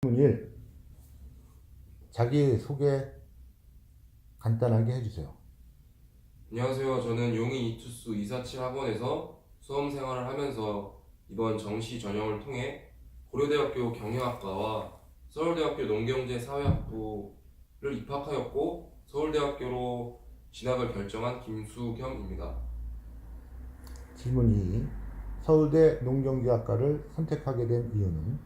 질문 1. 자기 소개 간단하게 해주세요. 안녕하세요. 저는 용인 이투스 247 학원에서 수험 생활을 하면서 이번 정시 전형을 통해 고려대학교 경영학과와 서울대학교 농경제사회학부를 입학하였고 서울대학교로 진학을 결정한 김수겸입니다. 질문 2. 서울대 농경제학과를 선택하게 된 이유는?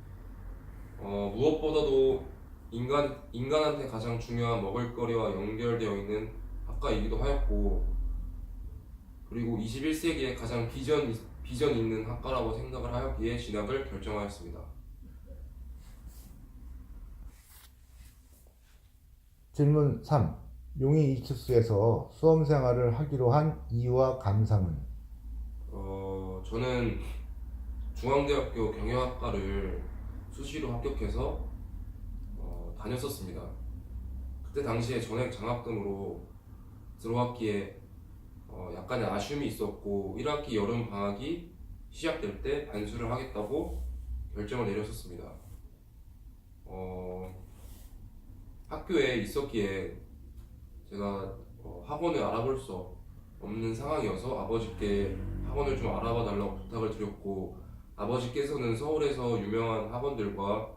무엇보다도 인간한테 가장 중요한 먹을거리와 연결되어 있는 학과이기도 하였고 그리고 21세기에 가장 비전 있는 학과라고 생각을 하였기에 진학을 결정하였습니다. 질문 3. 용인 이투스에서 수험 생활을 하기로 한 이유와 감상은? 저는 중앙대학교 경영학과를 수시로 합격해서 다녔었습니다. 그때 당시에 전액 장학금으로 들어왔기에 약간의 아쉬움이 있었고 1학기 여름 방학이 시작될 때 반수를 하겠다고 결정을 내렸었습니다. 학교에 있었기에 제가 학원을 알아볼 수 없는 상황이어서 아버지께 학원을 좀 알아봐 달라고 부탁을 드렸고 아버지께서는 서울에서 유명한 학원들과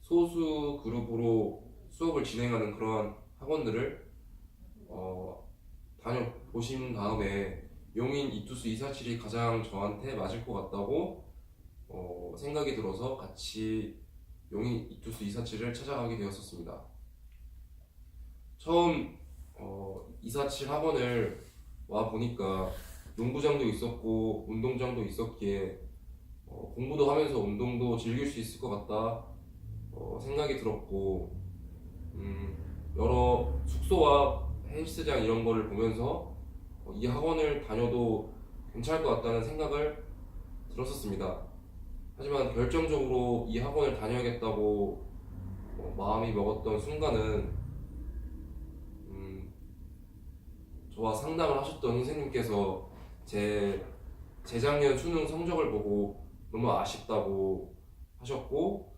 소수 그룹으로 수업을 진행하는 그러한 학원들을 다녀보신 다음에 용인 이투스 247이 가장 저한테 맞을 것 같다고 생각이 들어서 같이 용인 이투스 247을 찾아가게 되었었습니다. 처음 247 학원을 와 보니까 농구장도 있었고 운동장도 있었기에 공부도 하면서 운동도 즐길 수 있을 것 같다 생각이 들었고 여러 숙소와 헬스장 이런 거를 보면서 이 학원을 다녀도 괜찮을 것 같다는 생각을 들었었습니다. 하지만 결정적으로 이 학원을 다녀야겠다고 마음이 먹었던 순간은 저와 상담을 하셨던 선생님께서 제 재작년 수능 성적을 보고 너무 아쉽다고 하셨고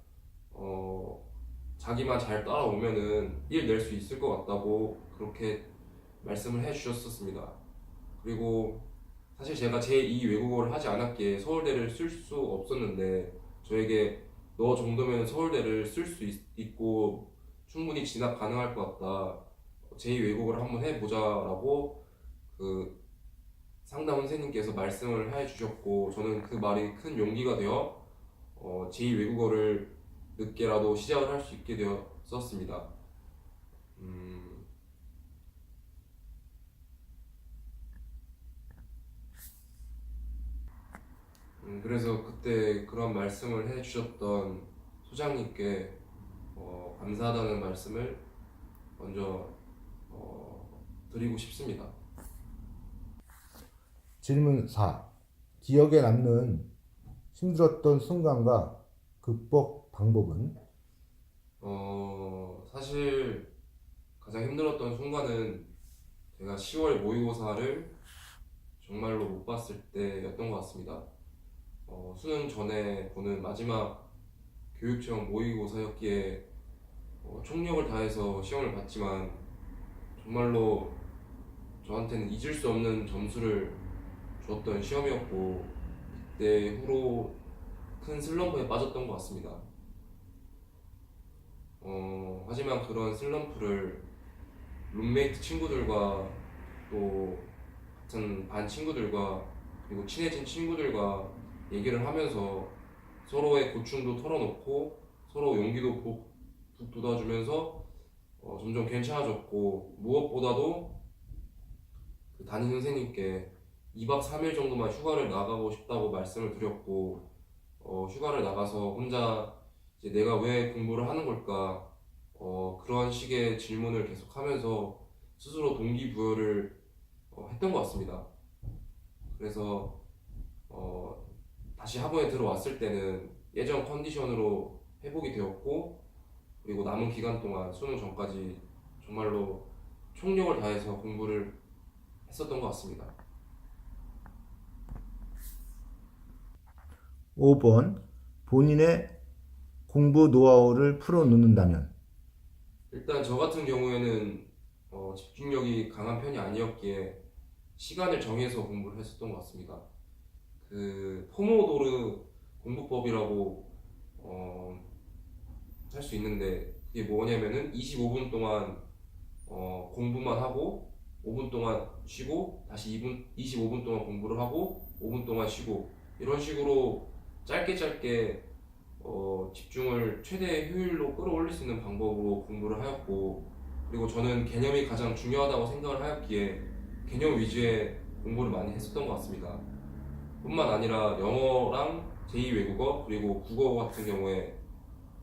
자기만 잘 따라오면은 일 낼 수 있을 것 같다고 그렇게 말씀을 해주셨었습니다. 그리고 사실 제가 제2 외국어를 하지 않았기에 서울대를 쓸 수 없었는데 저에게 너 정도면 서울대를 쓸 수 있고 충분히 진학 가능할 것 같다. 제2 외국어를 한번 해보자라고 그 상담 선생님께서 말씀을 해주셨고 저는 그 말이 큰 용기가 되어 제2 외국어를 늦게라도 시작을 할 수 있게 되었었습니다. 그래서 그때 그런 말씀을 해주셨던 소장님께 감사하다는 말씀을 먼저 드리고 싶습니다. 질문 4. 기억에 남는 힘들었던 순간과 극복 방법은? 사실 가장 힘들었던 순간은 제가 10월 모의고사를 정말로 못 봤을 때였던 것 같습니다. 수능 전에 보는 마지막 교육청 모의고사였기에 총력을 다해서 시험을 봤지만 정말로 저한테는 잊을 수 없는 점수를 주었던 시험이었고 그때 후로 큰 슬럼프에 빠졌던 것 같습니다. 하지만 그런 슬럼프를 룸메이트 친구들과 또 같은 반 친구들과 그리고 친해진 친구들과 얘기를 하면서 서로의 고충도 털어놓고 서로 용기도 북돋아주면서 점점 괜찮아졌고 무엇보다도 그 담임 선생님께 2박 3일 정도만 휴가를 나가고 싶다고 말씀을 드렸고 휴가를 나가서 혼자 이제 내가 왜 공부를 하는 걸까 그런 식의 질문을 계속하면서 스스로 동기부여를 했던 것 같습니다. 그래서 다시 학원에 들어왔을 때는 예전 컨디션으로 회복이 되었고 그리고 남은 기간 동안 수능 전까지 정말로 총력을 다해서 공부를 했었던 것 같습니다. 5번. 본인의 공부 노하우를 풀어놓는다면? 일단 저 같은 경우에는 집중력이 강한 편이 아니었기에 시간을 정해서 공부를 했었던 것 같습니다. 그 포모도르 공부법이라고 할 수 있는데 그게 뭐냐면은 25분 동안 공부만 하고 5분 동안 쉬고 다시 25분 동안 공부를 하고 5분 동안 쉬고 이런 식으로 짧게 짧게 집중을 최대 효율로 끌어올릴 수 있는 방법으로 공부를 하였고 그리고 저는 개념이 가장 중요하다고 생각을 하였기에 개념 위주의 공부를 많이 했었던 것 같습니다. 뿐만 아니라 영어랑 제2 외국어 그리고 국어 같은 경우에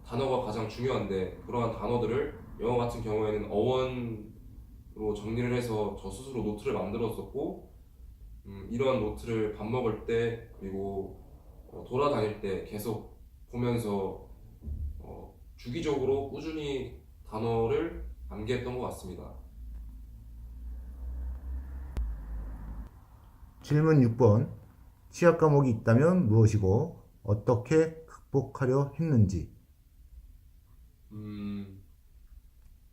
단어가 가장 중요한데 그러한 단어들을 영어 같은 경우에는 어원으로 정리를 해서 저 스스로 노트를 만들었었고 이러한 노트를 밥 먹을 때 그리고 돌아다닐 때 계속 보면서 주기적으로 꾸준히 단어를 암기했던 것 같습니다. 질문 6번. 취약 과목이 있다면 무엇이고 어떻게 극복하려 했는지?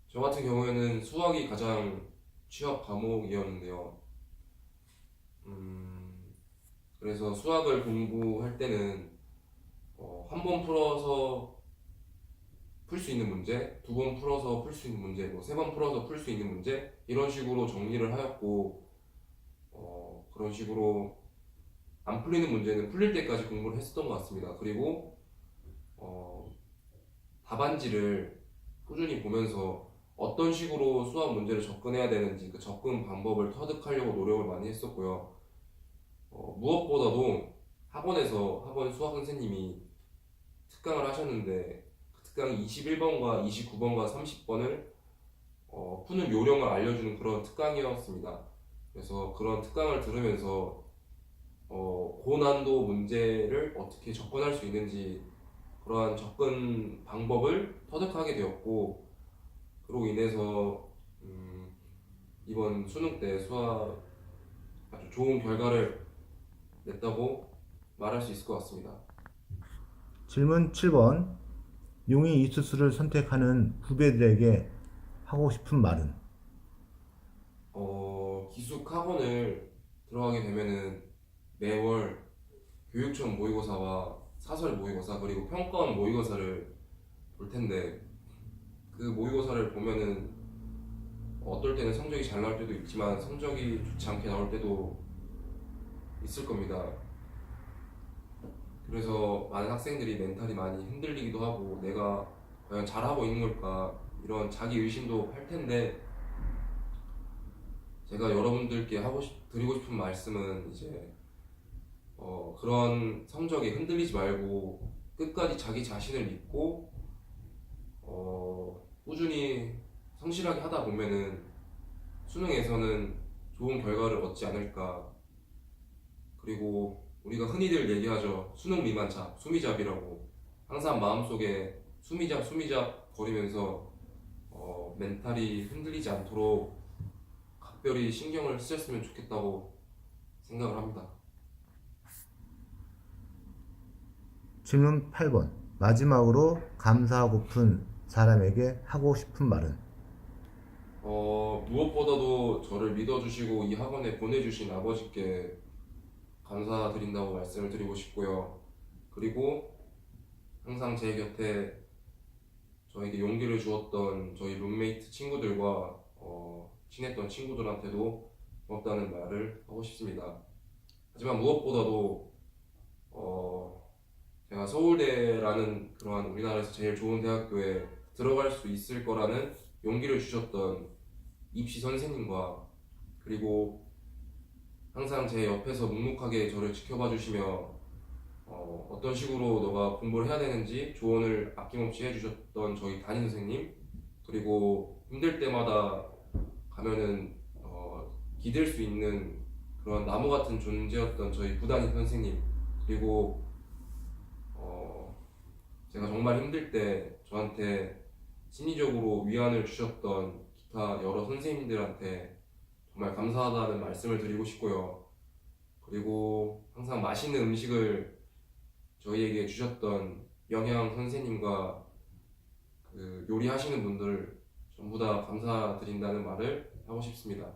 저 같은 경우에는 수학이 가장 취약 과목이었는데요. 그래서 수학을 공부할 때는 한 번 풀어서 풀 수 있는 문제, 두 번 풀어서 풀 수 있는 문제, 뭐 세 번 풀어서 풀 수 있는 문제 이런 식으로 정리를 하였고 그런 식으로 안 풀리는 문제는 풀릴 때까지 공부를 했었던 것 같습니다. 그리고 답안지를 꾸준히 보면서 어떤 식으로 수학 문제를 접근해야 되는지 그 접근 방법을 터득하려고 노력을 많이 했었고요. 무엇보다도 학원에서 학원 수학 선생님이 특강을 하셨는데 그 특강이 21번과 29번과 30번을 푸는 요령을 알려주는 그런 특강이었습니다. 그래서 그런 특강을 들으면서 고난도 문제를 어떻게 접근할 수 있는지 그러한 접근 방법을 터득하게 되었고 그로 인해서 이번 수능 때 수학 아주 좋은 결과를 냈다고 말할 수 있을 것 같습니다. 질문 7번. 용의 이수스를 선택하는 후배들에게 하고 싶은 말은? 기숙 학원을 들어가게 되면은 매월 교육청 모의고사와 사설 모의고사 그리고 평가원 모의고사를 볼 텐데 그 모의고사를 보면은 어떨 때는 성적이 잘 나올 때도 있지만 성적이 좋지 않게 나올 때도 있을 겁니다. 그래서 많은 학생들이 멘탈이 많이 흔들리기도 하고 내가 과연 잘하고 있는 걸까 이런 자기 의심도 할 텐데 제가 여러분들께 드리고 싶은 말씀은 이제 그런 성적에 흔들리지 말고 끝까지 자기 자신을 믿고 꾸준히 성실하게 하다 보면은 수능에서는 좋은 결과를 얻지 않을까. 그리고 우리가 흔히들 얘기하죠. 수능 미만잡, 수미잡이라고. 항상 마음속에 수미잡 거리면서 멘탈이 흔들리지 않도록 각별히 신경을 쓰셨으면 좋겠다고 생각을 합니다. 질문 8번. 마지막으로 감사하고픈 사람에게 하고 싶은 말은? 무엇보다도 저를 믿어주시고 이 학원에 보내주신 아버지께 감사드린다고 말씀을 드리고 싶고요. 그리고 항상 제 곁에 저에게 용기를 주었던 저희 룸메이트 친구들과 친했던 친구들한테도 고맙다는 말을 하고 싶습니다. 하지만 무엇보다도 제가 서울대라는 그러한 우리나라에서 제일 좋은 대학교에 들어갈 수 있을 거라는 용기를 주셨던 입시 선생님과 그리고 항상 제 옆에서 묵묵하게 저를 지켜봐 주시며 어떤 식으로 너가 공부를 해야 되는지 조언을 아낌없이 해주셨던 저희 담임 선생님 그리고 힘들 때마다 가면은 기댈 수 있는 그런 나무 같은 존재였던 저희 부담임 선생님 그리고 제가 정말 힘들 때 저한테 심리적으로 위안을 주셨던 기타 여러 선생님들한테 정말 감사하다는 말씀을 드리고 싶고요. 그리고 항상 맛있는 음식을 저희에게 주셨던 영양 선생님과 그 요리하시는 분들 전부 다 감사드린다는 말을 하고 싶습니다.